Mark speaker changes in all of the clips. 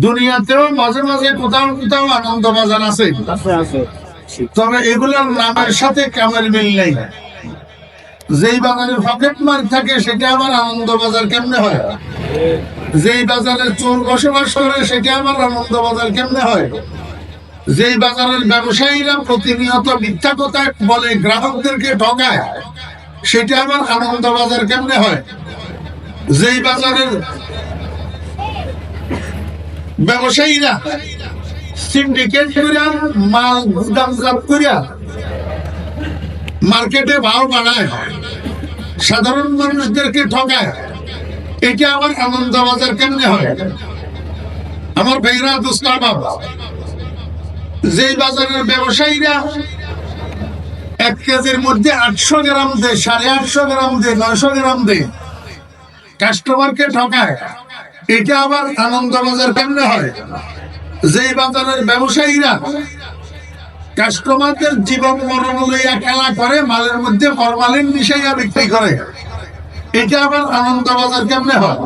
Speaker 1: দুনিয়াতেও মাঝে মাঝে কোথাও কোথাও আনন্দ বাজার আছে, তবে এগুলোর নামের সাথে কামের মিল নেই। যেই বাজারের পকেট মার থাকে সেটা আবার আনন্দ বাজার কেমনে হয়? যেই বাজারের চোর বসবাস করে সেটা আবার আনন্দ বাজার কেমনে হয়? যেই বাজারের ব্যবসায়ীরা প্রতিনিয়ত মিথ্যা কথা বলে গ্রাহকদেরকে ঠকায় সেটা আবার আনন্দ বাজার কেমনে হয়? যেই বাজারের ব্যবসায়ীরা সিন্ডিকেট করিয়া মাল গুদামজাত করিয়া মার্কেটে ভাও বাড়ায়, সাধারণ মানুষদেরকে ঠকায়, এটা আবার আনন্দ বাজার কেমনে হয়? আমার ভাইরা দোস্তার বাবা, যেই বাজারের ব্যবসায়ীরা 1 কেজির মধ্যে 800 গ্রাম দেয়, 850 গ্রাম দেয়, 900 গ্রাম দেয়, কাস্টমারকে ঠকায়, এটা আবার আনন্দ বাজার কেমনে হয়? যেই বাজারের ব্যবসায়ীরা কাস্টমারদের জীবন মরণ লইয়া খেলা করে, মালের মধ্যে ফরমালিন মিশাইয়া বিক্রি করে, এটা আবার আনন্দ বাজার কেমনে হয়?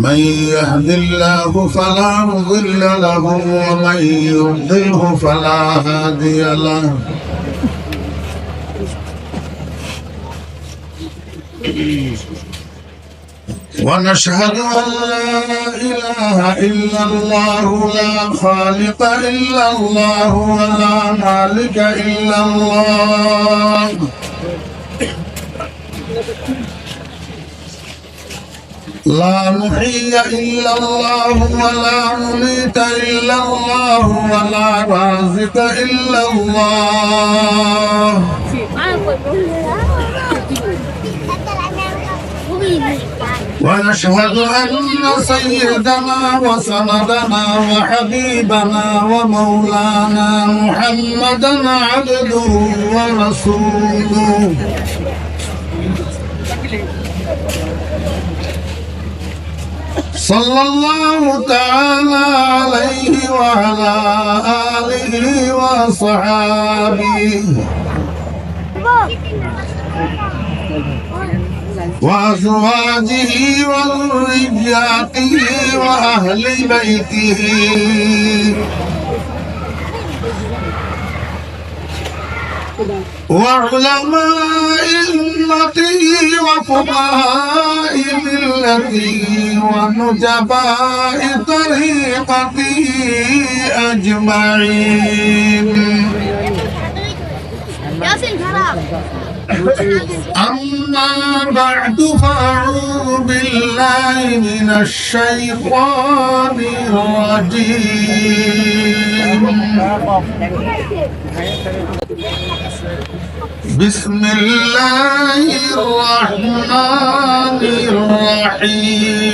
Speaker 1: من يهد الله فلا مضل له ومن يضلله فلا هادي له. ونشهد أن لا إله إلا الله لا خالق إلا الله ولا مالك إلا الله لا محيي إلا الله ولا مميت إلا الله ولا رازق إلا الله ونشهد أن سيدنا وسندنا وحبيبنا ومولانا محمدا عبده ورسوله صلى الله تعالى عليه وعلى آله وصحابه وأزواجه وذرياته وأهل بيته وعلماء أمته وفقهاء ملته ونجباء طريقته أجمعين. أما بعد فأعوذ بالله من الشيطان الرجيم. بسم الله الرحمن الرحيم.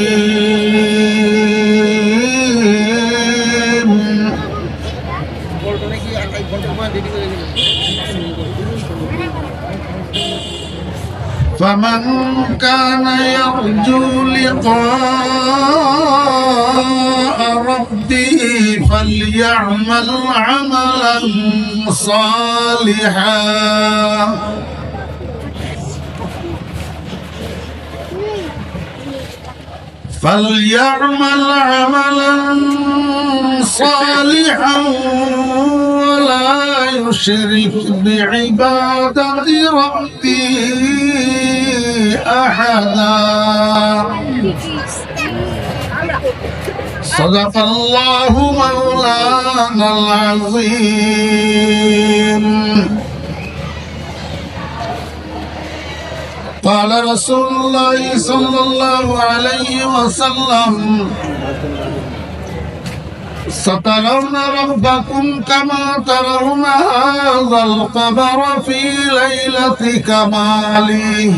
Speaker 1: فمن كان يرجو لقاء ربه فليعمل عملا صالحا ولا يشرك بعبادة ربه أحدا. صدق الله مولانا العظيم. قال رسول الله صلى الله عليه وسلم سترون ربكم كما ترون هذا القمر في ليلة كماله.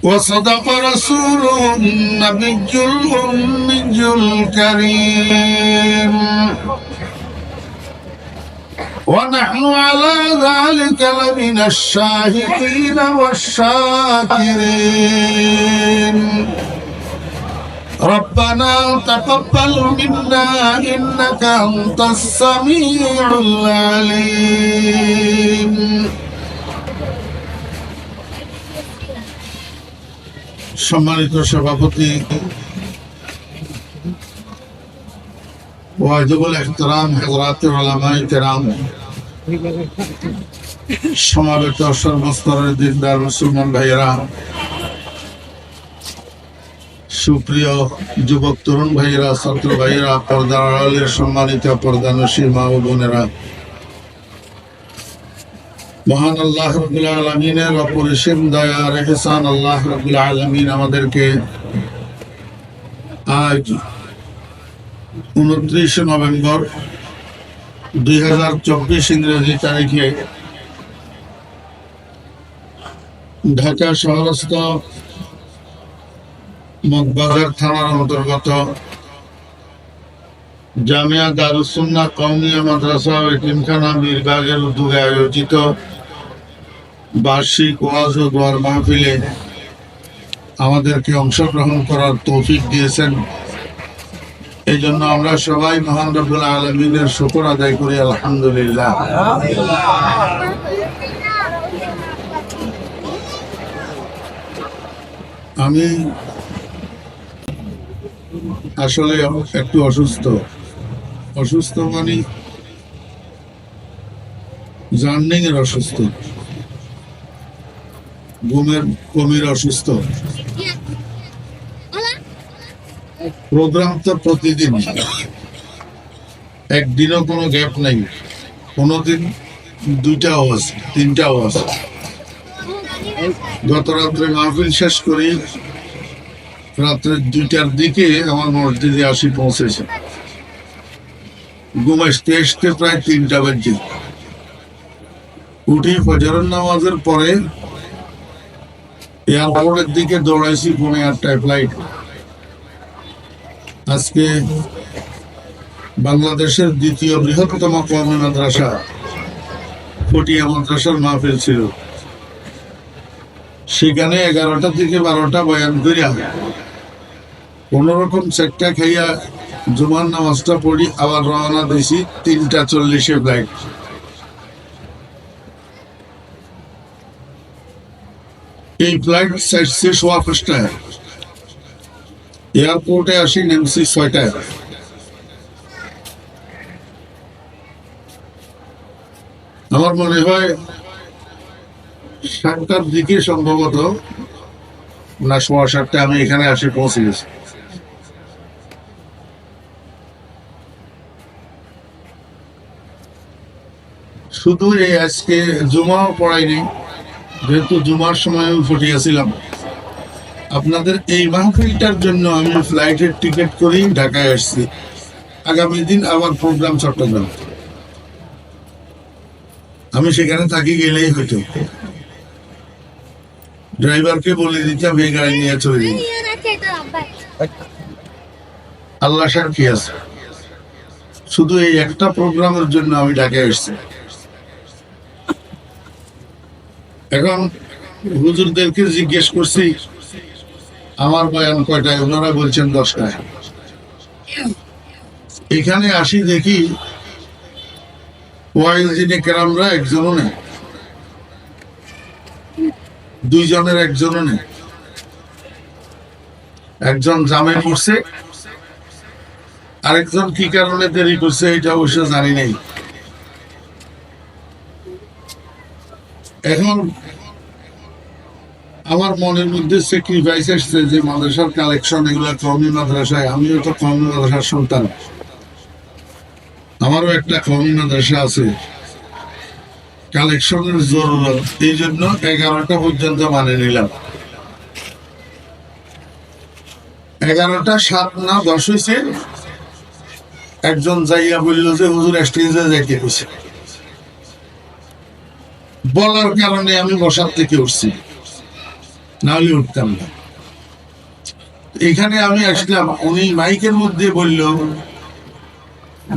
Speaker 1: وصدق رسوله النبي الأمي الكريم. ونحن على ذلك لمن الشاهدين والشاكرين. ربنا تقبل منا إنك أنت السميع العليم. সম্মানিত সভাপতি, ওয়াজিবুল ইহতিরাম হযরতুল উলামায়ে কেরাম, সমাবেত সর্বস্তরের দিনদার মুসলমান ভাইয়েরা, সুপ্রিয় যুবক তরুণ ভাইয়েরা, ছাত্র ভাইয়েরা, পর্দার আড়ালের সম্মানিত পর্দানশী মা ও বোনেরা, মহান আল্লাহ রাব্বুল আলামিনের অপরিসীম দয়া আর ইহসান আল্লাহ রাব্বুল আলামিন আমাদেরকে আজ 29 নভেম্বর 2024 ইংরেজি তারিখে ঢাকা শহরস্থ মগবাজার থানার অন্তর্গত জামিয়া দারুস সুন্নাহ কওমিয়া মাদ্রাসা ও এতিমখানা মিরবাগের উদ্যোগে আয়োজিত বার্ষিক ওয়াজ ও দোয়ার মাহফিলে আমাদেরকে অংশগ্রহণ করার তৌফিক দিয়েছেন। এই জন্য আমরা সবাই মহান রব্বুল আলামিনের শুকর আদায় করি, আলহামদুলিল্লাহ। আমি আসলে একটু অসুস্থ মানে জার্নিং এর অসুস্থ, ঘুমের কমির অসুস্থ। প্রোগ্রাম তো প্রতিদিন, একদিনও কোনো গ্যাপ নাই, কোনোদিন 2টা আওয়াজ 3টা আওয়াজ। গত রাত্রে মাহফিল শেষ করি, রাত্রে 2টার দিকে আমার মসজিদে পৌঁছেছে। ঘুম আসতে প্রায় 3টা বাজে। উঠি ফজরের নামাজের পরে এয়ারপোর্টের দিকে দৌড়াইছি, 8:30 ফ্লাইট। আজকে বাংলাদেশের দ্বিতীয় বৃহত্তম কওমি মাদ্রাসা ফটিয়া মাদ্রাসার মাহফিল ছিল। সেখানে 11টা থেকে 12টা বয়ান করিয়া কোন রকম চেকটা খাইয়া জুমার নামাজটা পড়ি, আবার রওনা দিয়েছি 3:40 ফ্লাইট। এই ফ্লাইট শেষ 5:30, এয়ারপোর্টে আসি নেমছি 6টায়। আমার মনে হয় 7টার দিকে সম্ভবত, না 7:15 আমি এখানে পৌঁছে গেছি। শুধু এই আজকে জুমাও পড়াইনি, যেহেতু জুমার সময় আমি ফুটিয়েছিলাম। আপনাদের এই মাহফিলটার জন্য আমি ফ্লাইটের টিকিট করি ঢাকায় আসছি। আগামী দিন আবার প্রোগ্রাম চট্টগ্রাম, আমি সেখানে থাকি গেলেই হইতো। ড্রাইভারকে বলে দিতাম এই গাড়ি নিয়ে চলে দিন, আল্লাহ সাক্ষী আছে। শুধু এই একটা প্রোগ্রামের জন্য আমি ঢাকায় আসছি। এখন হুজুরদেরকে জিজ্ঞেস করছি আমার বয়ান কয়টায়, ওনারা বলছেন 10টায়। এখানে আসি দেখি ওয়াইজিনে কেরামরা একজনও নেই, 2 জনের একজনও নেই। একজন জামে পড়ছে, আরেকজন কি কারণে দেরি করছে এটা অবশ্য জানি নাই। এখন আমার মনের মধ্যে স্যাক্রিফাইস আসছে যে মাদ্রাসার কালেকশন এগুলা কওমি মাদ্রাসায়, আমিও তো কওমি মাদ্রাসার সন্তান, আমারও একটা কওমি মাদ্রাসা আছে, কালেকশনের জরুরত। এই জন্য 11টা পর্যন্ত মানে নিলাম। 11টা 7 না 10 হয়েছে। একজন যাইয়া বলল যে হুজুর স্টেজে যাইতে হয়েছে। বলার কারণে আমি বসার থেকে উঠছি, নাহলে উঠতাম না। এখানে আমি আসলাম, উনি মাইকের মধ্যে বলল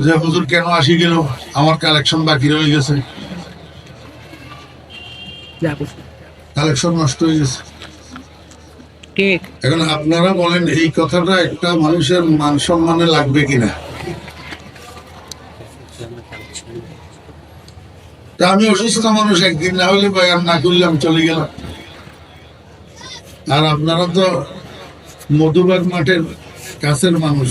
Speaker 1: যে হুজুর কেন আসি গেল, আমার কালেকশন বাকি রয়ে গেছে, কালেকশন নষ্ট হয়ে গেছে। এখন আপনারা বলেন এই কথাটা একটা মানুষের মান সম্মানে লাগবে কিনা? তা আমি অসুস্থ মানুষ, একদিন না হলে বয়ান না করলাম, চলে গেলাম। আর আপনারা তো মধুবাগ মাঠের কাছের মানুষ,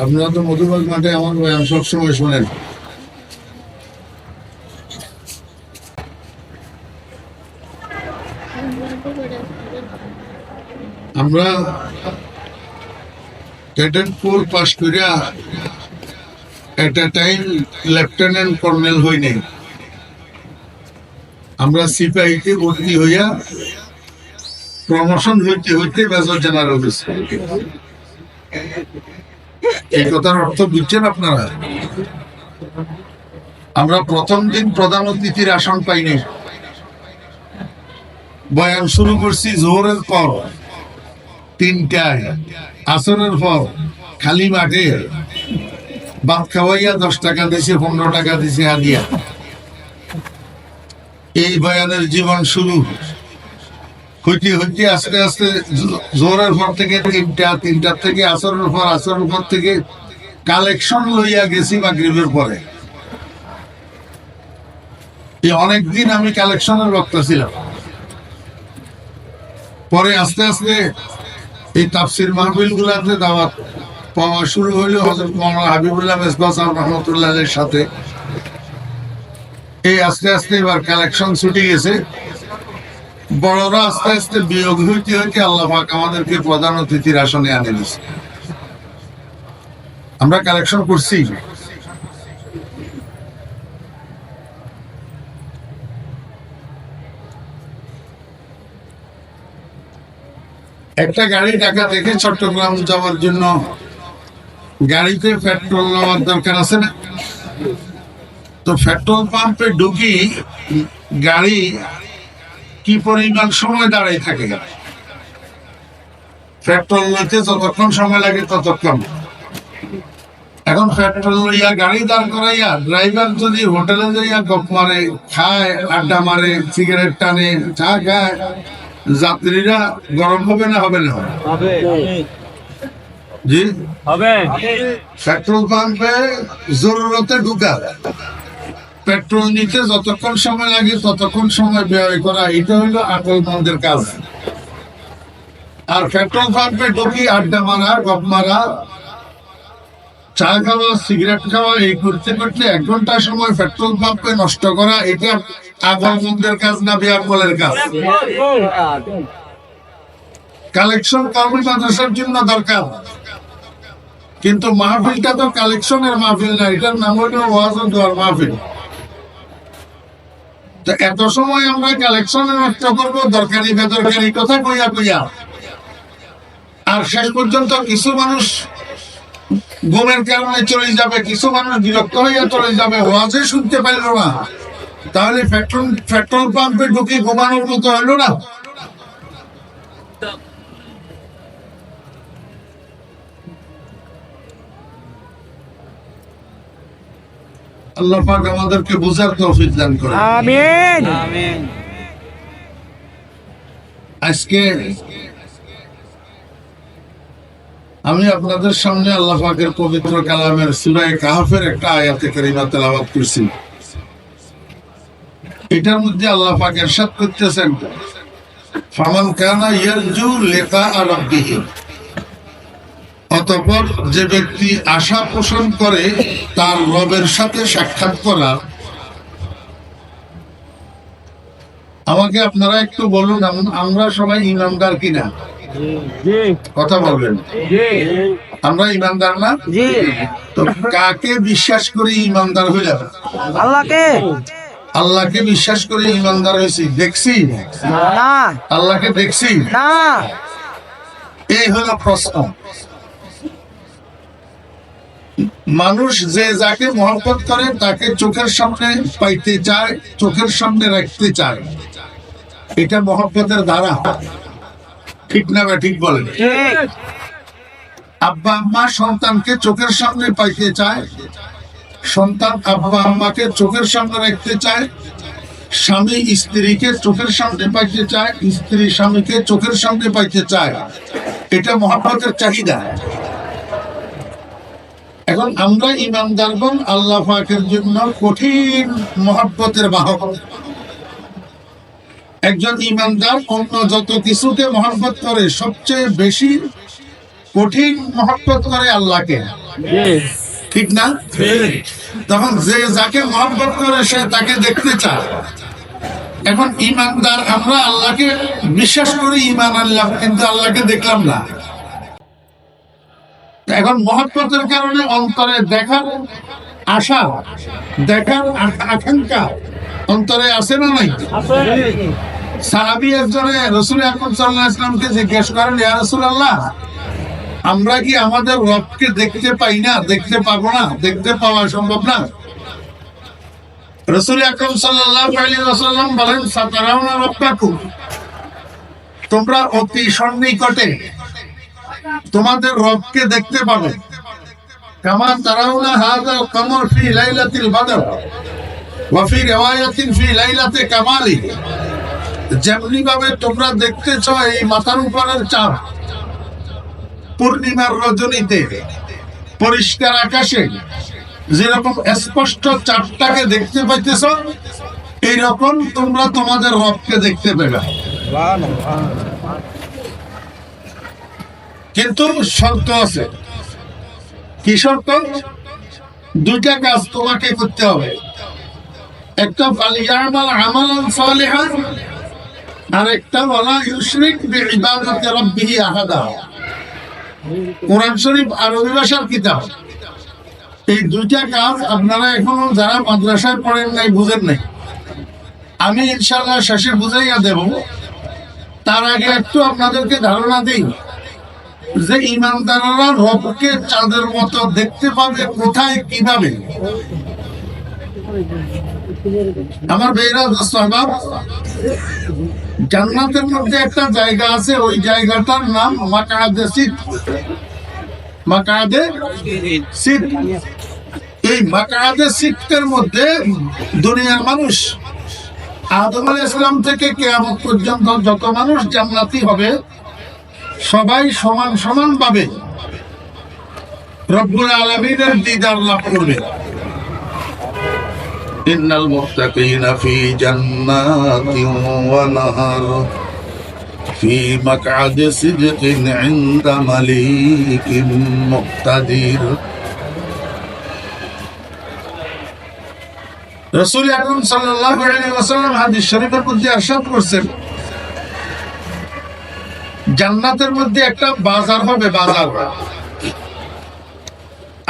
Speaker 1: আপনারা তো মধুবাগ মাঠে আমার বয়ান সবসময় শোনেন। আমরা ক্যাডেট কোর পাশ করিয়া এট এ টাইম লেফটেন্যান্ট কর্নেল হই নাই। আমরা সিপাহীতে ভর্তি হইয়া প্রমোশন হইতে হইতে মেজর জেনারেল হয়েছে। এই কথার অর্থ বুঝছেন আপনারা? আমরা প্রথম দিন প্রধান অতিথির আসন পাইনি। বয়ান শুরু করছি জোহরের পর 3টায়, আসরের পর খালি মাঠে ভাত খাওয়াইয়া 10 টাকা দিছে, 15 টাকা দিছে হাদিয়া। এই বয়ানের জীবন শুরু হইতে হইতে আস্তে আস্তে জোহরের পর থেকে 3টার থেকে আসরের পর থেকে কালেকশন লইয়া গেছি মাগরিবের পরে। এই অনেকদিন আমি কালেকশনের বক্তা ছিলাম। পরে আস্তে আস্তে এই তাফসির মাহফিল গুলাতে দাওয়াত পাওয়া শুরু হইলো হযরত মাওলানা হাবিবুল্লাহ মেজবাহ সাহেব রাহমাতুল্লাহ আলাইহির সাথে। এই আস্তে আস্তে এবার কালেকশন ছুটে গেছে। বড়রা আস্তে আস্তে বিয়োগ হইতে হইতে আল্লাহ পাক আমাদেরকে প্রধান অতিথির আসনে আনে দিয়েছে। আমরা কালেকশন করছি। একটা গাড়ি ঢাকা থেকে চট্টগ্রাম যাওয়ার জন্য গাড়িতে পেট্রোল নেওয়ার দরকার আছে না? তো পেট্রোল পাম্পে ঢুকি গাড়ি কি পরিমাণ সময় দাঁড়িয়ে থাকে। পেট্রোল নিতে যতক্ষণ সময় লাগে ততক্ষণ। এখন পেট্রোল লইয়া গাড়ি দাঁড় করাইয়া ড্রাইভার যদি হোটেলে যাইয়া গপ মারে, খায়, আড্ডা মারে, সিগারেট টানে, চা খায়, যাত্রীরা গরম হবে না? হবে না? জি হবে। পেট্রোল পাম্পে জরুরতে ঢুকা, পেট্রোল নিতে যতক্ষণ সময় লাগে ততক্ষণ সময় ব্যয় করা, এটা হলো আকলমন্দের কাজ। আর পেট্রোল পাম্পে ঢুকি আড্ডা মারা, গপ মারা, চা খাওয়া, সিগারেট খাওয়া, এই করতে করতে 1 ঘন্টা সময় পেট্রোল পাম্পে নষ্ট করা, এটা আকলমন্দের কাজ না বেআকলের কাজ? কালেকশন কওমি মাদ্রাসার জন্য দরকার, কিন্তু মাহফিলটা তো কালেকশনের মাহফিল না, এটার নাম হলো ওয়াজ ও দোয়ার মাহফিল। তো এত সময় আমরা কালেকশনে নষ্ট করবো দরকারি বেদরকারি কথা কইয়া কইয়া, আর শেষ পর্যন্ত কিছু মানুষ ঘুমের কারণে চলে যাবে, কিছু মানুষ বিরক্ত হইয়া চলে যাবে, ওয়াজে শুনতে পারল না। তাহলে পেট্রোল পাম্পে ঢুকে ঘুমানোর মতো হলো না? আল্লাহ পাক আমাদেরকে বুঝার তৌফিক দান করেন। আমিন। আজকে আমি আপনাদের সামনে আল্লাহ পাকের পবিত্র কালামের সূরা কাহফের একটা আয়াতে কারিমা তেলাওয়াত করছি। এটার মধ্যে আল্লাহ পাক ইরশাদ করতেছেন, ফামান কানা ইয়ারজু লিকা রাব্বিহি, অতঃপর যে ব্যক্তি আশা পোষণ করে তার রবের সাথে সাক্ষাৎ করা। আমাকে আপনারা একটু বলুন, আমরা সবাই ইমানদার কিনা? কথা বলবেন। আমরা ইমানদার না? তো কাকে বিশ্বাস করে ইমানদার হইলাম? আল্লাহকে। আল্লাহকে বিশ্বাস করে ইমানদার হয়েছি? দেখছি না। আল্লাহকে দেখছি না? এই হলো প্রশ্ন। মানুষ যে যাকে মহব্বত করে তাকে চোখের সামনে পাইতে চায়, চোখের সামনে রাখতে চায়, এটা মহব্বতের ধারা। ঠিক না? ঠিক বলেন। আব্বা আম্মা সন্তানকে চোখের সামনে পাইতে চায়, সন্তান আব্বা আম্মাকে চোখের সামনে রাখতে চায়, স্বামী স্ত্রীকে চোখের সামনে পাইতে চায়, স্ত্রী স্বামীকে চোখের সামনে পাইতে চায়, এটা মহব্বতের চাহিদা। এখন আমরা ইমানদারগণ আল্লাহ পাকের জন্য কঠিন মহব্বতের বাহক। একজন ইমানদার অন্য যত কিছুকে মহব্বত করে সবচেয়ে বেশি কঠিন মহব্বত করে আল্লাহকে, ঠিক না? তখন যে যাকে মহব্বত করে সে তাকে দেখতে চায়। এখন ইমানদার আমরা আল্লাহকে বিশ্বাস করি, ইমান আনলাম, কিন্তু আল্লাহকে দেখলাম না। এখন মহব্বতের কারণে অন্তরে দেখার আশা, দেখার আকাঙ্ক্ষা অন্তরে আছে না নাই? সাহাবী একজনে রাসূল আকরাম সাল্লাল্লাহু আলাইহি ওয়াসাল্লামকে জিজ্ঞেস করেন, ইয়া রাসূলুল্লাহ, আমরা কি আমাদের রবকে দেখতে পাই না, দেখতে পাবো না, দেখতে পাওয়া সম্ভব না? রাসূল আকরাম সাল্লাল্লাহু আলাইহি ওয়াসাল্লাম বলেন, সাতারাউনা রাব্বাকুম, তোমরা অতি সন্নিকটে তোমাদের রবকে দেখতে পাবে। কামা তারাউনা হাযাল কমর ফি লাইলাতিল বদর ওয়া ফি রিওয়ায়াতিন ফি লাইলাতি কামালি, যেমনি ভাবে তোমরা দেখতেছ এই মাথার উপরের চাঁদ পূর্ণিমার রজনীতে পরিষ্কার আকাশে যেরকম স্পষ্ট চাঁদটাকে দেখতে পাইতেছ, এইরকম তোমরা তোমাদের রবকে দেখতে পেবে। কিন্তু শর্ত আছে। কি শর্ত? দুইটা কাজ তোমাকে করতে হবে। একটা ফালিয়ামাল আমালান সালিহান, আর একটা ওয়ালা ইউশরিক বিইবাদাতি রাব্বিহি আহাদা। কোরআন শরীফ আরবি ভাষার কিতাব। এই দুইটা কাজ আপনারা এখনো যারা মাদ্রাসায় পড়েন নাই, বুঝেন নাই, আমি ইনশাআল্লাহ শেষে বুঝাইয়া দেব। তার আগে একটু আপনাদেরকে ধারণা দিই যে ইমানদাররা রবকে চাঁদের মতো দেখতে পাবে কোথায়, কিভাবে। আমার ভাইরা সাহাব, জান্নাতের মধ্যে একটা জায়গা আছে, ওই জায়গাটার নাম মাকআদে সিদক। মাকআদে সিদক। এই মাকআদে সিদকের মধ্যে দুনিয়ার মানুষ আদম আলাইহিস সালাম থেকে কিয়ামত পর্যন্ত যত মানুষ জান্নাতি হবে, সবাই সমান সমান ভাবে রব্বুল আলামিনের দিদার লাভ করবে। ইন্নাল মুত্তাকিনা ফি জান্নাতিন ওয়া নাহার ফি মাকআদি সিদকিন ইনদা মালিকিন মুক্তাদির। রাসূল আকরাম সাল্লাল্লাহু আলাইহি ওয়াসাল্লাম হাদিস শরীফের মধ্যে ইরশাদ করেছেন, জান্নাতের মধ্যে একটা বাজার হবে, বাজার।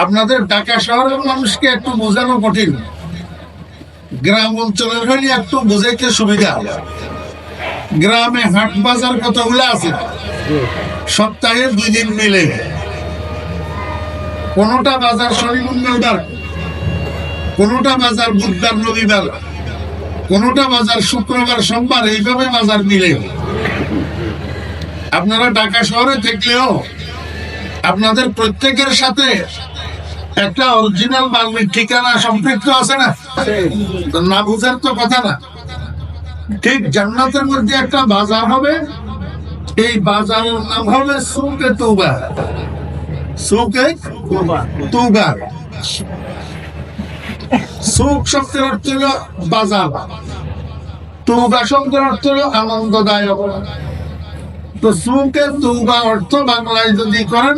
Speaker 1: আপনাদের ঢাকা শহরের মানুষকে একটু বোঝানো কঠিন, গ্রাম অঞ্চলের হলে একটু বোঝাইতে সুবিধা। গ্রামে হাট বাজার কতগুলো আছে, সপ্তাহে 2 দিন মিলে। কোনটা বাজার শনি মঙ্গলবার, কোনটা বাজার বুধবার রবিবার, কোনটা বাজার শুক্রবার সোমবার, এইভাবে বাজার মিলে। আপনারা ঢাকা শহরে থাকলেও আপনাদের প্রত্যেকের সাথে একটা অরিজিনাল মালিক ঠিকানা সম্পৃক্ত আছে না? না বুঝার তো কথা না। ঠিক জান্নাতের মধ্যে একটা বাজার হবে, এই বাজারের নাম হবে সুকে তুবা। সুকে তুবা। সুক শব্দের অর্থ হল বাজার, তুবা শব্দের অর্থ হল আনন্দদায়ক। তো সুকে তুবা অর্থ বাংলায় যদি করেন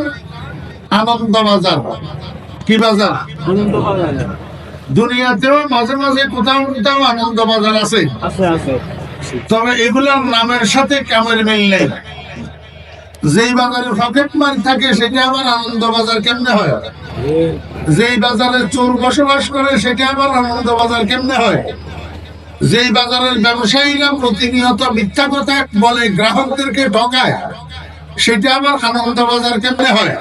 Speaker 1: আনন্দ বাজার। কি বাজার? আনন্দ বাজার। দুনিয়াতেও মাঝে মাঝে কোথাও কোথাও আনন্দ বাজার আছে, তবে এগুলোর নামের সাথে কামের মিল নেই। যেই বাজারে পকেট মার থাকে সেটা আবার আনন্দ বাজার কেমনে হয়? যেই বাজারে চোর বসবাস করে সেটা আবার আনন্দ বাজার কেমনে হয়? যেই বাজারের ব্যবসায়ীরা প্রতিনিয়ত মিথ্যা কথা বলে গ্রাহকদেরকে ঠকায়, সেটা আবার আনন্দ বাজার কেমনে হয়?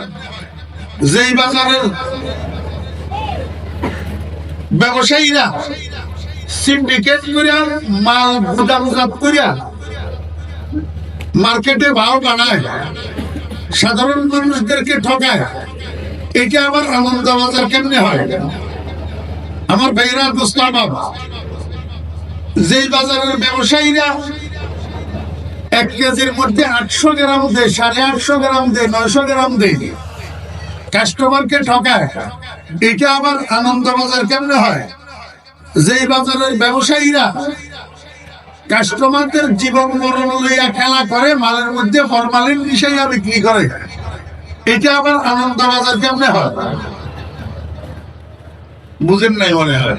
Speaker 1: যেই বাজারের ব্যবসায়ীরা সিন্ডিকেট করিয়া মাল গুদামজাত করিয়া মার্কেটে ভাও বাড়ায়, সাধারণ মানুষদেরকে ঠকায়, এটা আবার আনন্দ বাজার কেমনে হয়? আমার ভাইরা দোস্তার বাবা, যেই বাজারের ব্যবসায়ীরা 1 কেজির মধ্যে 800 গ্রাম দেয়, 850 গ্রাম দেয়, 900 গ্রাম দেয়, কাস্টমারকে ঠকায়, এটা আবার আনন্দ বাজার কেমনে হয়? যেই বাজারের ব্যবসায়ীরা কাস্টমারদের জীবন মরণ লইয়া খেলা করে, মালের মধ্যে ফরমালিন মিশাইয়া বিক্রি করে, এটা আবার আনন্দ বাজার কেমনে হয় বুঝেন নাই মনে হয়।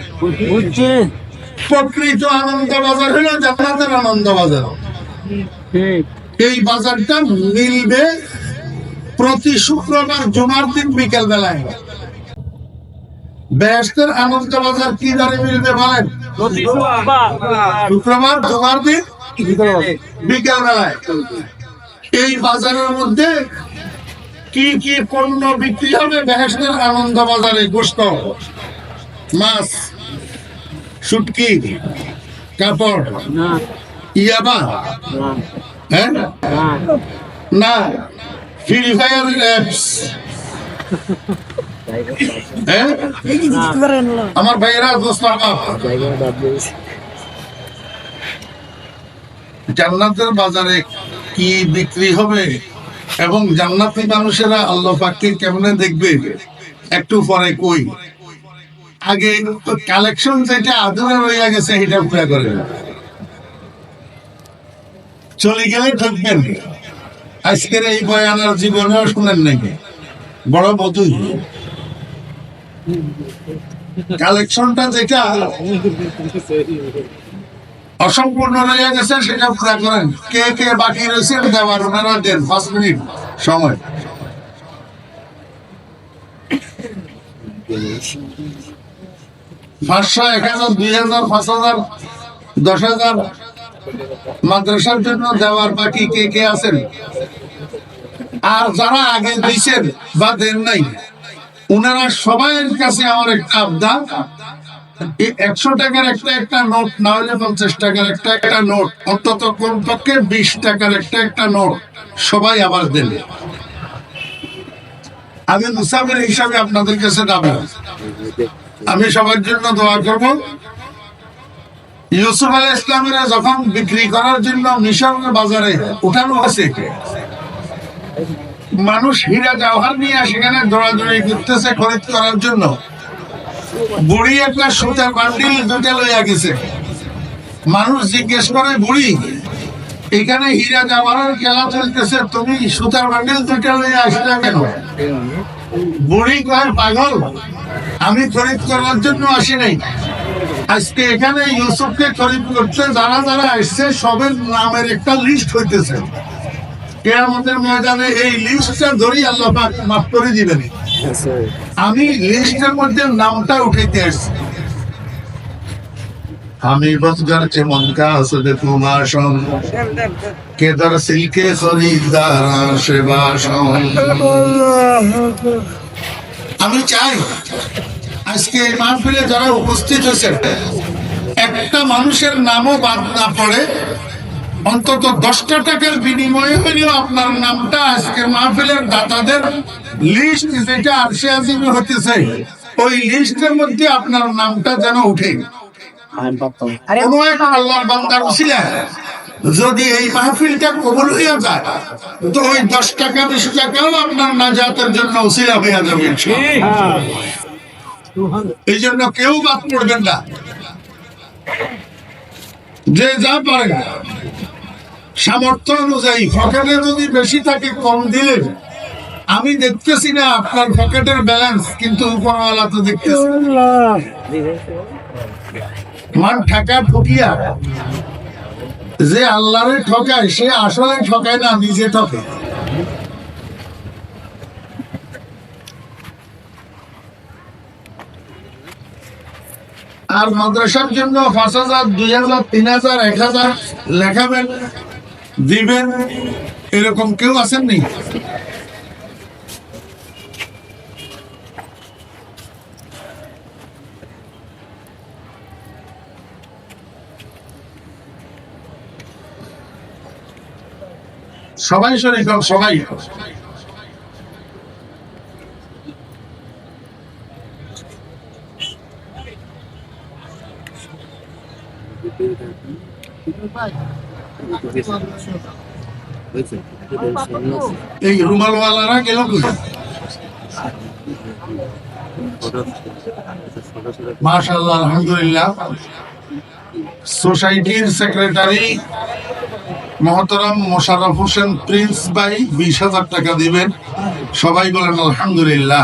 Speaker 1: প্রকৃত আনন্দ বাজার হলো জান্নাতের আনন্দ বাজার। এই বাজারটা মিলবে প্রতি শুক্রবার জুমার দিন বিকেল বেলায়। বেহেশতের আনন্দ বাজার কি দরে মিলবে বলেন? শুক্রবার জুমার দিন বিকেল বেলায়। এই বাজারের মধ্যে কি কি পণ্য বিক্রি হবে? বেহেশতের আনন্দ বাজারে গোশত, মাছ, শুটকি, কাপড়, ইয়াবা, হ্যাঁ না, ফ্রি ফায়ার অ্যাপস, হ্যাঁ আমার ভাইয়েরা দোস্ত আমার জান্নাতের বাজারে কি বিক্রি হবে এবং জান্নাতি মানুষেরা আল্লাহ পাককে কেমনে দেখবে একটু পরে কই। আগে কালেকশন যেটা আদরে রয়ে গেছে এটা পুরা করে চলে গেলে ঠকবেন। আজকের এই বয়ানের জীবনেও শুনেন নাকি বড় বধুই কালেকশনটা যেটা অসম্পূর্ণ রয়ে গেছে সেটা পুরা করেন। কে কে বাকি রয়েছে দেওয়ার ওনারা দেন 5 মিনিট সময়। 500, 1000, 2000, 5000, 10,000 মাদ্রাসার জন্য দেওয়ার বাকি কে কে আছেন? আর যারা আগে দিয়েছেন বা দেন নাই ওনারা সবাইয়ের কাছে আমার একটা আবদার, 100 টাকার একটা নোট না হলে 50 টাকার একটা নোট, অন্তত কমপক্ষে 20 টাকার একটা নোট সবাই আবার দেন। আমি মুসাফির হিসাবে আপনাদের কাছে দাবি, আমি সবার জন্য দোয়া করব। ইউসুফ আলাইহিস ইসলামের যখন বিক্রি করার জন্য মিশর বাজারে উঠানো হয়েছে, মানুষ হীরা জওহর নিয়ে সেখানে দৌড়াদৌড়ি করতেছে খরিদ করার জন্য। বুড়ি একটা সুতার বান্ডিল দুটা লইয়া গেছে। মানুষ জিজ্ঞেস করে, বুড়ি এখানে হীরা জওহরের খেলা চলতেছে, তুমি সুতার বান্ডিল দুটা লইয়া আসলে কেন? বুড়ি কয়, পাগল, আমি খরিদ করার জন্য আসি নাই। আজকে এখানে ইউসুফকে খরিদ করতে যারা যারা আসছে সবের নামের একটা লিস্ট হইতেছে। কিয়ামতের ময়দানে এই লিস্টটা ধরেই আল্লাহ পাক মাফ করে দিবেন। আমি লিস্টের মধ্যে নামটা উঠাইতে আসছি। আমি বসগার চেমন কা আসলে তোমার সঙ্গ কেদার সিলকে খরিদার সেবা সঙ্গ। আমি চাই আজকে এই মাহফিলে যারা উপস্থিত হয়েছে একটা মানুষের নামও বাদ না পড়ে, অন্তত 10টা টাকার বিনিময়ে হলেও আপনার নামটা আজকে মাহফিলের দাতাদের লিস্ট যেটা আরশে আজিমে হতেছে ওই লিস্টের মধ্যে আপনার নামটা যেন উঠে। কোনো এক আল্লাহর বান্দার উসিলা যদি এই মাহফিলটা কবুল হইয়া যায় তো ওই 10 টাকা 20 টাকাও আপনার নাজাতের জন্য উসিলা হইয়া যাবে। এই জন্য কেউ বাদ পড়বেন না, যে যা পারে সামর্থ্য অনুযায়ী। পকেটে যদি বেশি থাকে কম দিলে, আমি দেখতেছি না আপনার পকেটের ব্যালেন্স, কিন্তু উপরওয়ালা তো দেখতেছি। মান ঠেকা ঠকিয়া যে আল্লাহরে ঠকায় সে আসলে ঠকায় না, নিজে ঠকে। আর মাদ্রাসার জন্য 5,000, 2,000, 3,000, 1,000 লেখাবেন দিবেন, এরকম কেউ আসেননি? সবাই শরীর সবাই এই রুমালওয়ালারা গেল কই? মাশাআল্লাহ, আলহামদুলিল্লাহ। সোসাইটির সেক্রেটারি মহতরম মোশাররফ হোসেন প্রিন্স ভাই 20,000 টাকা দিবেন। সবাই বলেন আলহামদুলিল্লাহ।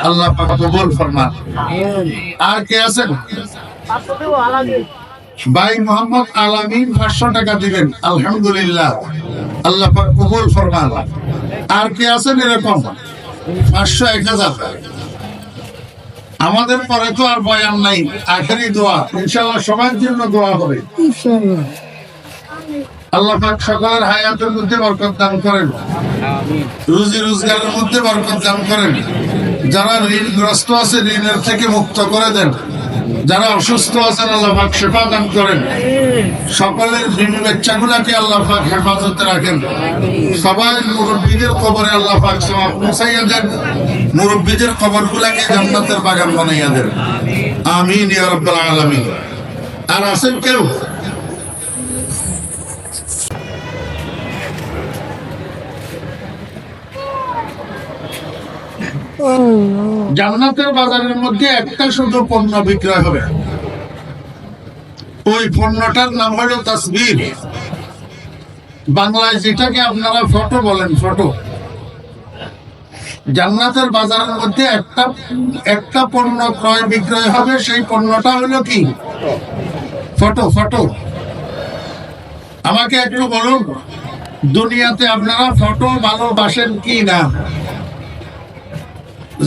Speaker 1: আল্লাহ পাক কবুল ফরমান। আর কে আছেন? ভাই মোহাম্মদ আলামিন 500 টাকা দিবেন। আলহামদুলিল্লাহ, আল্লাহ পাক কবুল ফরমান। আর কে আছেন এরকম? 500, 1000। আমাদের পরে তো আর বয়ান নাই, আখেরি দোয়া। ইনশাআল্লাহ সবার জন্য দোয়া হবে ইনশাআল্লাহ। আল্লাহ পাক সকলের হায়াতের মধ্যে বরকত দান করেন, রুজি রোজগারের মধ্যে বরকত দান করেন। যারা ঋণগ্রস্ত আছে ঋণের থেকে মুক্ত করে দেন। যারা অসুস্থ আছেন আল্লাহ পাক শিফা দান করেন। সকলের বিবি বাচ্চাগুলাকে আল্লাহ পাক হেফাজতে রাখেন। সবাই মুরব্বীদের কবরে আল্লাহ পাক সওয়াব পৌঁছাইয়া দেন। মুরব্বীদের কবরগুলাকে জান্নাতের বাগান বানাইয়া দেন। আমিন ইয়া রাব্বাল আলামিন। আর আছেন কেউ? জান্নাতের বাজারের মধ্যে একটা শুধু পণ্য বিক্রয় হবে। ওই পণ্যটার নাম হলো তাসবিহ। বাংলায় যেটাকে আপনারা ফটো বলেন, ফটো। জান্নাতের বাজারের মধ্যে একটা পণ্য ক্রয় বিক্রয় হবে। সেই পণ্যটা হলো কি? ফটো। ফটো। আমাকে একটু বলুন, দুনিয়াতে আপনারা ফটো ভালোবাসেন কি না?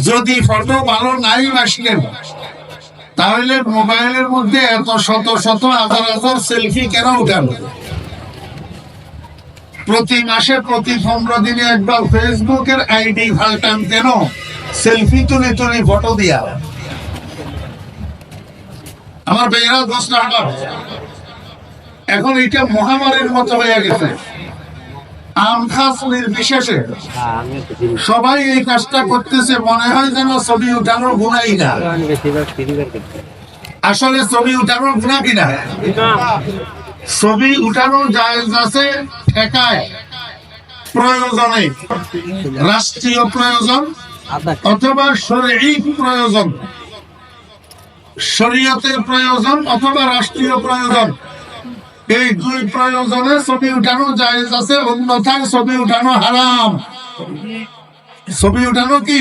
Speaker 1: যদি ফটো ভালো নাই বাসলেন, তাহলে মোবাইলের মধ্যে এত শত শত হাজার হাজার সেলফি কেন উঠান? প্রতি মাসে প্রতি 15 দিনে একবার ফেসবুকের আইডি ফাল্টান কেন? সেলফি তুলে তুলে ফটো দিয়া। আমার বেড়া দোস্ত এখন এটা মহামারীর মতো হয়ে গেছে। আমখাস নির্বিশেষে সবাই এই কাজটা করতেছে। মনে হয় যেন ছবি উঠানোর গুণাই না। আসলে ছবি উঠানোর গুণা কিনা? ছবি উঠানোর জায়েজ আছে ঠেকায়, প্রয়োজনে, রাষ্ট্রীয় প্রয়োজন অথবা শরঈ প্রয়োজন, শরীয়তের প্রয়োজন অথবা রাষ্ট্রীয় প্রয়োজন। এই দুই প্রয়োজনে ছবি উঠানো জায়েজ আছে, অন্যথায় ছবি উঠানো হারাম। ছবি উঠানো কি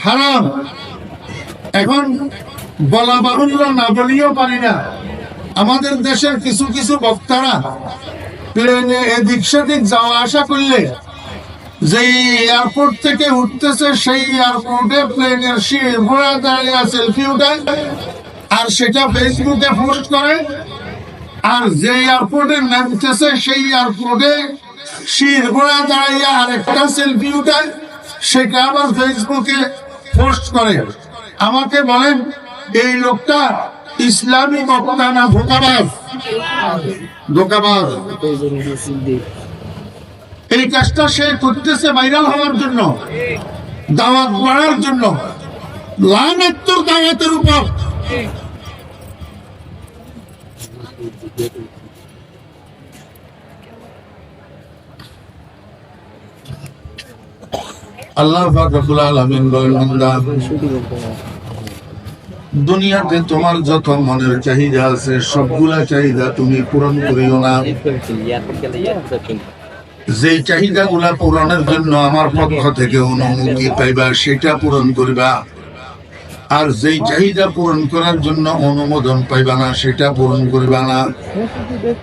Speaker 1: হারাম। এখন বলা বাহুল্য, না বলিও পারি না, আমাদের দেশের কিছু কিছু বক্তারা প্লেনে এদিক সেদিক যাওয়া আসা করলে যে এয়ারপোর্ট থেকে উঠতেছে, সেই এয়ারপোর্টে প্লেনের সিট ঘোড়া দাঁড়িয়ে সেলফি উঠায় আর সেটা ফেসবুকে পোস্ট করে। আর যে এয়ারপোর্টে নামতেছে সেই এয়ারপোর্টে সিট ঘোড়া দাঁড়িয়ে আরেকটা সেলফি উঠায়, সেটা আবার ফেসবুকে পোস্ট করে। আমাকে বলেন, এই লোকটা ইসলামী বক্তা না ধোঁকাবাজ? ধোঁকাবাজ। এই কাজটা সে করতেছে ভাইরাল হওয়ার জন্য, দাওয়াত বাড়ার জন্য। লানত তোর দাওয়াতের উপর। আল্লাহ পাক রব্বুল আলামিন বলেন, বান্দা, দুনিয়াতে তোমার যত মনের চাহিদা আছে সবগুলা চাহিদা তুমি পূরণ করিও না। যে চাহিদা গুলা পূরণের জন্য আমার পক্ষ থেকে অনুমতি পাইবা সেটা পূরণ করিবা, আর যেই চাহিদা পূরণ করার জন্য অনুমোদন পাইবা না সেটা পূরণ করিবা না।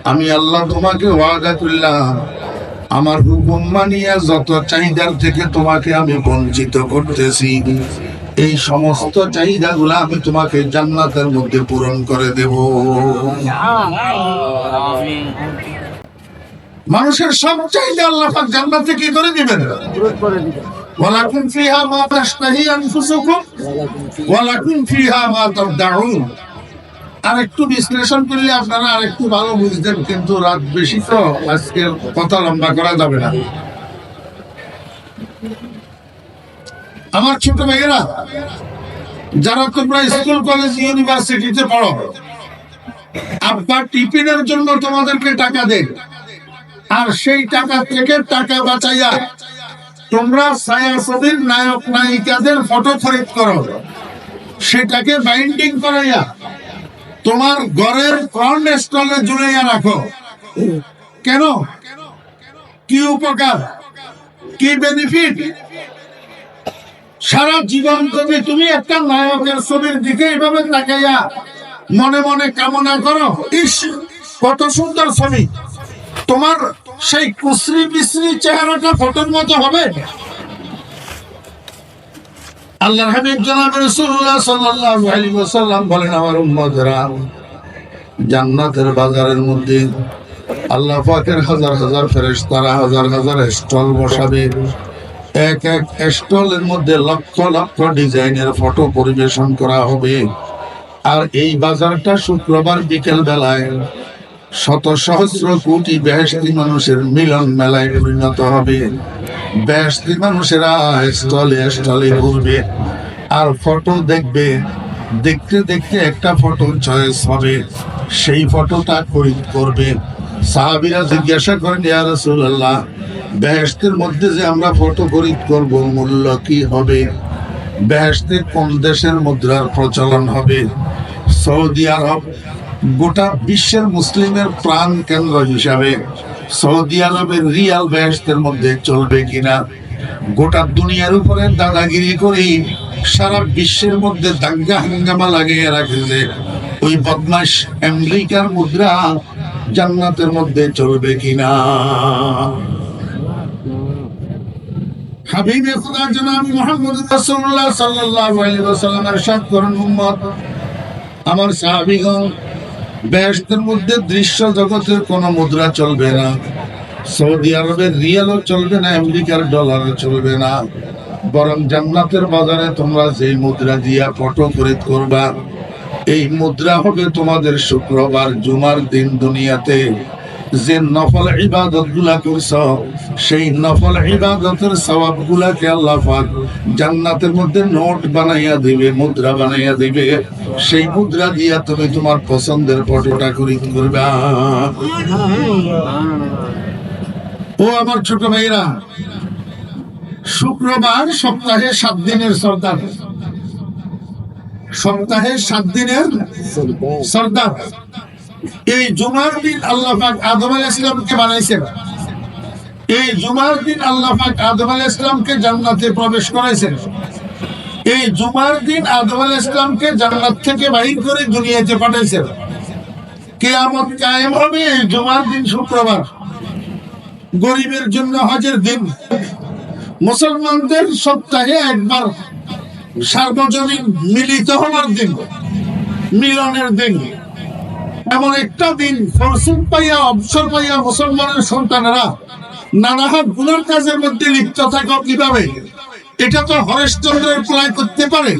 Speaker 1: আমি আল্লাহ তোমাকে ওয়াদা করলাম, আমার হুকুম মানিয়া যত চাহিদার থেকে তোমাকে আমি বঞ্চিত করতেছি, এই সমস্ত চাহিদা গুলা আমি তোমাকে জান্নাতের মধ্যে পূরণ করে দেব। মানুষের সব চাহিদা আল্লাহ পাক জান্নাতে কি করে দিবেন? ওয়ালাকুম ফিহা মা তাশতাহি আনফুসুকুম ওয়ালাকুম ফিহা মা তাদউন। আর একটু বিশ্লেষণ করলে আপনারা আর একটু ভালো বুঝতেন, কিন্তু রাত বেশি তো আজকের কথা লম্বা করা যাবে না। আমার ছোট ভাইয়েরা, যারা তোমরা স্কুল কলেজ ইউনিভার্সিটিতে পড়ো, আব্বা টিফিনের জন্য তোমাদেরকে টাকা দেয়, আর সেই টাকা থেকে টাকা বাঁচাইয়া তোমরা ছায়াছবির নায়ক নায়িকাদের ফটো খরিদ করো, সেটাকে বাইন্ডিং করাইয়া তোমার ঘরের কর্ন স্টলে ঝুলাইয়া রাখো। কেন? কি উপকার, কি বেনিফিট? সারা জীবন যদি তুমি একটা নায়কের ছবির দিকে এইভাবে তাকাইয়া মনে মনে কামনা করো, ইস কত সুন্দর ছবি, তোমার সেই কুশ্রী বিশ্রী চেহারাটা ফটোর মতো হবে? আল্লাহর হাবিব জনাব রাসূলুল্লাহ সাল্লাল্লাহু আলাইহি ওয়াসাল্লাম বলেন, আমার উম্মতরা, জান্নাতের বাজারের মধ্যে আল্লাহ পাকের হাজার হাজার ফেরেশতারা হাজার হাজার স্টল বসাবে। এক এক স্টলের মধ্যে লক্ষ লক্ষ ডিজাইনের ফটো পরিবেশন করা হবে। আর এই বাজারটা শুক্রবার বিকেল বেলায় শত সহস্র কোটি বেহেশতি মানুষের মিলন মেলায় পরিণত হবে। বেহেশতি মানুষেরা স্টলে স্টলে ঘুরবে আর ফটো দেখবে। দেখতে দেখতে একটা ফটো চয়েস হবে, সেই ফটোটা খরিদ করবে। সাহাবীরা জিজ্ঞাসা করেন, ইয়া রাসূলুল্লাহ, বেহেশতের মধ্যে যে আমরা ফটো খরিদ করব, মূল্য কি হবে? বেহেশতে কোন দেশের মুদ্রার প্রচলন হবে? সৌদি আরব গোটা বিশ্বের মুসলিমের প্রাণ কেন্দ্র হিসাবে সৌদি আরবের রিয়াল বেহেশতের মধ্যে চলবে কিনা? গোটা দুনিয়ার উপরে দাদাগিরি করি সারা বিশ্বের মধ্যে দাঙ্গা হাঙ্গামা লাগিয়ে রাখে যে ওই বদমাশ আমেরিকার মুদ্রা জান্নাতের মধ্যে চলবে কিনা। হাবিবে খুদা জনাব মুহাম্মদ রাসূলুল্লাহ সাল্লাল্লাহু আলাইহি ওয়াসাল্লাম ইরশাদ করেন, উম্মত আমার সাহাবীগণ, বেহেশতের মধ্যে দৃশ্য জগতের কোন মুদ্রা চলবে না। সৌদি আরবের রিয়ালও চলবে না, আমেরিকার ডলারও চলবে না। বরং জান্নাতের বাজারে তোমরা যে মুদ্রা দিয়া ফটো খরিদ করবা, এই মুদ্রা হবে তোমাদের শুক্রবার জুমার দিন দুনিয়াতে যে নফল ইবাদত গুলা করছ, সেই নফল ইবাদতের সওয়াব গুলাকে আল্লাহ পাক জান্নাতের মধ্যে নোট বানাইয়া দিবে, মুদ্রা বানাইয়া দিবে। সেই মুদ্রা দিয়া তুমি তোমার পছন্দের ফটোটা খরিদ করবা। ও আমার ছোট ভাইরা, শুক্রবার সপ্তাহে 7 দিনের সর্দার, সপ্তাহে 7 দিনের সর্দার। এই জুমার দিন আল্লাহ পাক আদম আলাইহিস সালামকে বানাইছেন। এই জুমার দিন আল্লাহ পাক আদম আলাইহিস সালামকে জান্নাতে প্রবেশ করাইছেন। এই জুমার দিন আদম আলাইহিস সালামকে জান্নাত থেকে বাইর করে দুনিয়াতে পাঠাইছেন। কিয়ামত কায়েম হবে এই জুমার দিন, শুক্রবার। গরিবের জন্য হজের দিন, মুসলমানদের সপ্তাহে একবার সার্বজনীন মিলিত হওয়ার দিন, মিলনের দিন। এমন একটা দিন ফরসুন পাইয়া, অবসর পাইয়া মুসলমানের সন্তানেরা নানাহাত গুনার কাজের মধ্যে লিপ্ত থাকো কিভাবে? এটা তো হরেশচন্দ্রের পোলায় করতে পারে,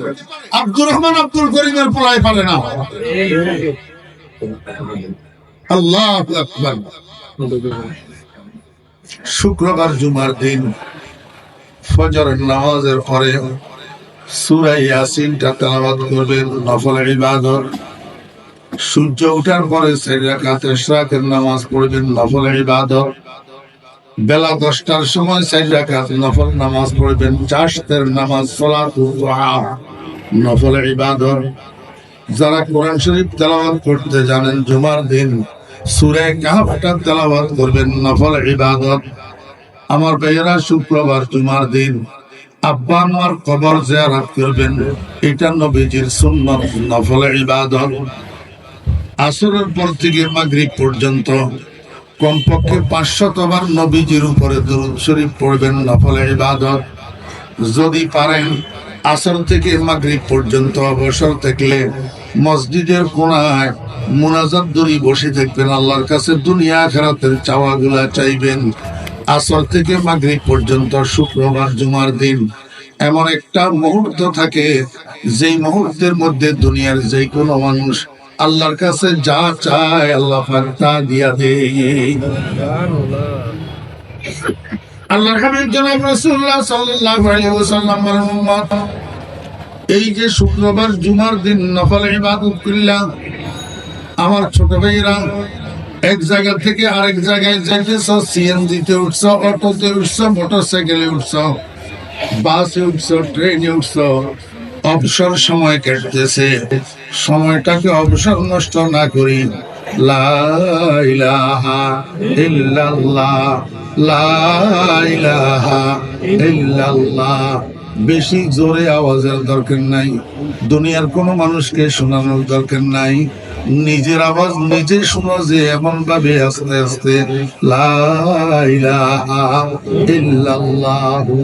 Speaker 1: আব্দুর রহমান আব্দুল করিমের পোলায় পারে না। আল্লাহু আকবার। শুক্রবার জুমার দিন ফজরের নামাজের পরে সূরা ইয়াসিনটা তেলাওয়াত করবেন, নফল ইবাদত। সূর্য ওঠার পরে 4 রাকাত ইশরাকের নামাজ পড়বেন, নফল ইবাদত। বেলা 10টার সময় 4 রাকাত নফল নামাজ পড়বেন, চাশতের নামাজ, সালাতুল দুহা, নফল ইবাদত। যারা কোরআন শরীফ তেলাওয়াত করতে জানেন, জুমার দিন সূরা কাহফটা তেলাওয়াত করবেন, নফল ইবাদত। আমার ভাইয়েরা, শুক্রবার জুমার দিন আব্বা আম্মার কবর জিয়ারত করবেন, এটা নবীজির সুন্নাত, নফল ইবাদত। আসরের পর থেকে মাগরিব পর্যন্ত কমপক্ষে 500 বার নবীজির উপরে দরুদ শরীফ পড়বেন, নফল ইবাদত। যদি পারেন আসর থেকে মাগরিব পর্যন্ত অবসর থাকলে মসজিদের কোণায় মুনাজাত দড়ি বসে থাকবেন, আল্লাহর কাছে দুনিয়া আখিরাতের চাওয়াগুলা চাইবেন। আসর থেকে মাগরিব পর্যন্ত শুক্রবার জুমার দিন এমন একটা মুহূর্ত থাকে, যেই মুহূর্তের মধ্যে দুনিয়ার যে কোনো মানুষ আল্লাহর কাছে যা চায় আল্লাহ পাক তা দিয়া দেয়। আল্লাহর হাবিব জনাব রাসূলুল্লাহ সাল্লাল্লাহু আলাইহি ওয়াসাল্লাম বলেন, উম্মত, এই যে শুক্রবার জুমার দিন নফল ইবাদত করলাম, আমার ছোট ভাইরা, এক জায়গা থেকে আরেক জায়গায় যাইতেছ, সিএনজিতে উঠছ, অটোতে উঠছ, মোটরসাইকেলে উঠছ, বাসে উঠছ, ট্রেনে উঠছ, অবসর সময় কাটতেছে। সময়টাকে অবসর নষ্ট না করি লা ইলাহা ইল্লাল্লাহ, লা ইলাহা ইল্লাল্লাহ। বেশি জোরে আওয়াজের দরকার নাই, দুনিয়ার কোনো মানুষকে শোনানোর দরকার নাই, নিজের আওয়াজ নিজে শোনো যে এমন ভাবে আস্তে আস্তে লা ইলাহা ইল্লাল্লাহু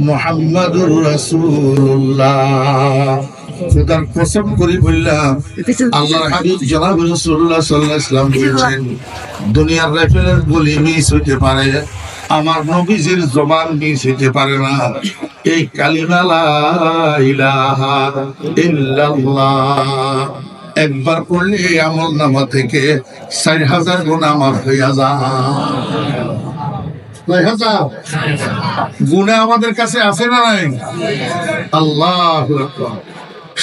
Speaker 1: মুহাম্মাদুর রাসূলুল্লাহ। খোদার কসম করি বললাম, আল্লাহর হাবিব জনাব রাসূলুল্লাহ সাল্লাল্লাহু আলাইহি ওয়াসাল্লাম বলেছেন, দুনিয়ার রাইফেলের গুলি মিস হইতে পারে, আমার নবীজির জবান মিস হইতে পারে না। এই কালিমা লা ইলাহা ইল্লাল্লাহ একবার পড়লে আমল নামা থেকে 4000 গুনাহ মাফ হইয়া যায়। গুনাহ আমাদের কাছে আছে না নাই? আল্লাহু আকবার।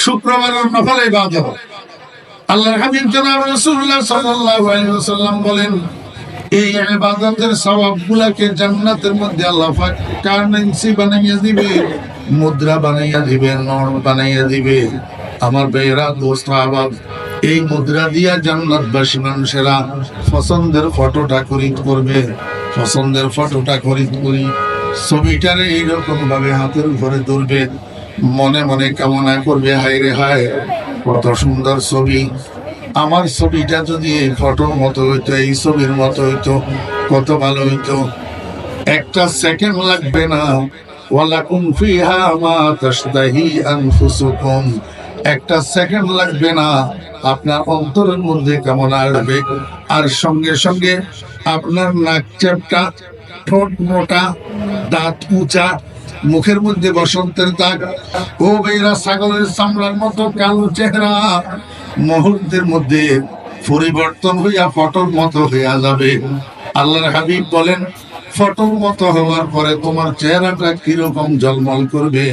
Speaker 1: শুক্রবারের নফল ইবাদত আল্লাহর হাবিব জনাব রাসূলুল্লাহ সাল্লাল্লাহু আলাইহি ওয়াসাল্লাম বলেন, এই ইবাদতের সওয়াবগুলোকে জান্নাতের মধ্যে আল্লাহ পাক কারেন্সি বানাইয়া দিবে, মুদ্রা বানাইয়া দিবে, নোট বানাইয়া দিবে। আমার ভাইয়েরা, দোস্ত আহবাব, এই মুদ্রা দিয়া জান্নাতবাসী মানুষেরা পছন্দের ফটোটা খরিদ করবে, পছন্দের ফটোটা খরিদ করি ছবিটারে এইরকম ভাবে হাতের উপরে ধরবে, মনে মনে কামনা করবে, হায় রে হায় কত সুন্দর ছবি, আমার ছবিটা যদি এই ফটোর মতো হইতো, এই ছবির মতো হইতো, কত ভালো হইতো। একটা সেকেন্ড লাগবে না, ওয়ালাকুম ফিহা মা তাশতাহি আনফুসুকুম, একটা সেকেন্ড লাগবে না, আপনার অন্তরের মধ্যে কামনা আসবে, আর সঙ্গে সঙ্গে আপনার নাক চ্যাপটা, ঠোঁট মোটা, দাঁত উঁচা, মুখের মধ্যে বসন্তের দাগ, ও বেরা ছাগলের চামড়ার মতো কালো চেহারা মুহূর্তের মধ্যে পরিবর্তন হইয়া ফটোর মতো হইয়া যাবে। আল্লাহর হাবিব বলেন, ফটোর মতো হওয়ার পরে তোমার চেহারাটা কিরকম ঝলমল করবে।